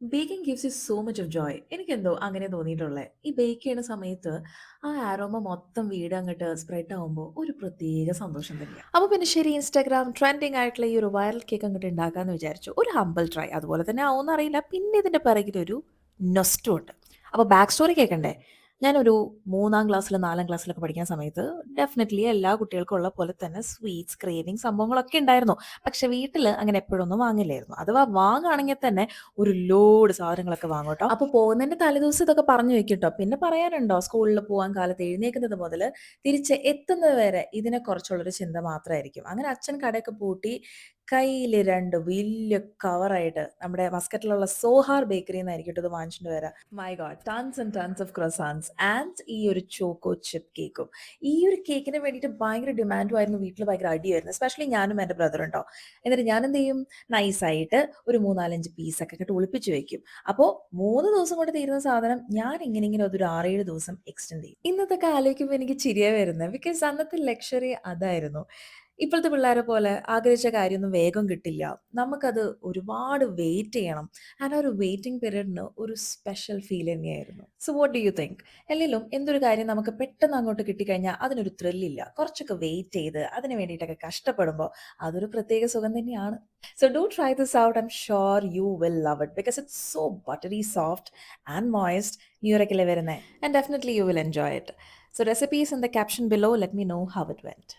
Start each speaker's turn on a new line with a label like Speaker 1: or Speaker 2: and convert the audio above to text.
Speaker 1: Baking gives you so much of Joy. എനിക്കെന്തോ അങ്ങനെ തോന്നിയിട്ടുള്ളേ. ഈ ബേക്ക് ചെയ്യണ സമയത്ത് ആ ആരോമ മൊത്തം വീട് അങ്ങട്ട് സ്പ്രെഡ് ആവുമ്പോ ഒരു പ്രത്യേക സന്തോഷം തന്നെയാ. അപ്പൊ പിന്നെ ശരി ഇൻസ്റ്റാഗ്രാം ട്രെൻഡിങ് ആയിട്ടുള്ള ഈ ഒരു വൈറൽ കേക്ക് അങ്ങോട്ട് ഉണ്ടാക്കാന്ന് വിചാരിച്ചു. ഒരു ഹമ്പിൾ ട്രൈ. അതുപോലെ തന്നെ ആവുമെന്ന് അറിയില്ല. പിന്നെ ഇതിന്റെ പിറകിലൊരു നൊസ്റ്റും ഉണ്ട്. അപ്പൊ ബാക്ക് സ്റ്റോറി കേൾക്കണ്ടേ? ഞാനൊരു 3-ാം ക്ലാസ്സില് 4-ാം ക്ലാസ്സിലൊക്കെ പഠിക്കുന്ന സമയത്ത് ഡെഫിനറ്റ്ലി എല്ലാ കുട്ടികൾക്കും ഉള്ള പോലെ തന്നെ സ്വീറ്റ്സ്, ക്രേവിംഗ് സംഭവങ്ങളൊക്കെ ഉണ്ടായിരുന്നു. പക്ഷെ വീട്ടില് അങ്ങനെ എപ്പോഴൊന്നും വാങ്ങില്ലായിരുന്നു. അഥവാ വാങ്ങുകയാണെങ്കിൽ തന്നെ ഒരു ലോഡ് സാധനങ്ങളൊക്കെ വാങ്ങും ട്ടോ. അപ്പൊ പോകുന്നതിന്റെ തലേദിവസം ഇതൊക്കെ പറഞ്ഞു വെക്കും ട്ടോ. പിന്നെ പറയാനുണ്ടോ സ്കൂളിൽ പോവാൻ കാലത്ത് എഴുന്നേൽക്കുന്നത് മുതല് തിരിച്ച് എത്തുന്നത് വരെ ഇതിനെക്കുറിച്ചുള്ളൊരു ചിന്ത മാത്രമായിരിക്കും. അങ്ങനെ അച്ഛൻ കടയൊക്കെ പൂട്ടി കയ്യില് 2 വല്യ കവറായിട്ട് നമ്മുടെ മസ്കറ്റിലുള്ള സോഹാർ ബേക്കറിന്നായിരിക്കും ട്ടോ ഇത് വാങ്ങിച്ചോണ്ട് വരാ. My God! Tons and tons of croissants and ഈ ഒരു ചോക്കോ ചിപ്പ് കേക്കും. ഈ ഒരു കേക്കിന് വേണ്ടിയിട്ട് ഭയങ്കര ഡിമാൻഡും ആയിരുന്നു. വീട്ടില് ഭയങ്കര അടിയായിരുന്നു. എസ്പെഷ്യലി ഞാനും എന്റെ ബ്രദറും ട്ടോ. എന്നിട്ട് ഞാനെന്ത് ചെയ്യും നൈസായിട്ട് ഒരു 3, 4, 5 പീസൊക്കെ ഇങ്ങട്ട് ഒളിപ്പിച്ച് വെക്കും. അപ്പോ 3 ദിവസം കൊണ്ട് തീരുന്ന സാധനം ഞാൻ ഇങ്ങനെ അതൊരു 6, 7 ദിവസം എക്സ്റ്റെൻഡ് ചെയ്യും. ഇന്നതൊക്കെ ആലോചിക്കുമ്പോൾ എനിക്ക് ചിരിയാ വരുന്നത്. ബിക്കോസ് അന്നത്തെ ലക്ഷ്വറി അതായിരുന്നു. ഇപ്പോഴത്തെ പിള്ളേരെ പോലെ ആഗ്രഹിച്ച കാര്യമൊന്നും വേഗം കിട്ടില്ല. നമുക്കത് ഒരുപാട് വെയിറ്റ് ചെയ്യണം. ആൻഡ് ആ ഒരു വെയിറ്റിംഗ് പീരിയഡിന് ഒരു സ്പെഷ്യൽ ഫീൽ തന്നെയായിരുന്നു. So what do you think? അല്ലേലും എന്തൊരു കാര്യം നമുക്ക് പെട്ടെന്ന് അങ്ങോട്ട് കിട്ടിക്കഴിഞ്ഞാൽ അതിനൊരു ത്രില്ലില്ല. കുറച്ചൊക്കെ വെയിറ്റ് ചെയ്ത് അതിന് വേണ്ടിയിട്ടൊക്കെ കഷ്ടപ്പെടുമ്പോൾ അതൊരു പ്രത്യേക സുഖം തന്നെയാണ്. So do try this out. I'm sure you will love it because it's so buttery soft and moist. And definitely you will enjoy it. So recipes in the caption below. Let me know how it went.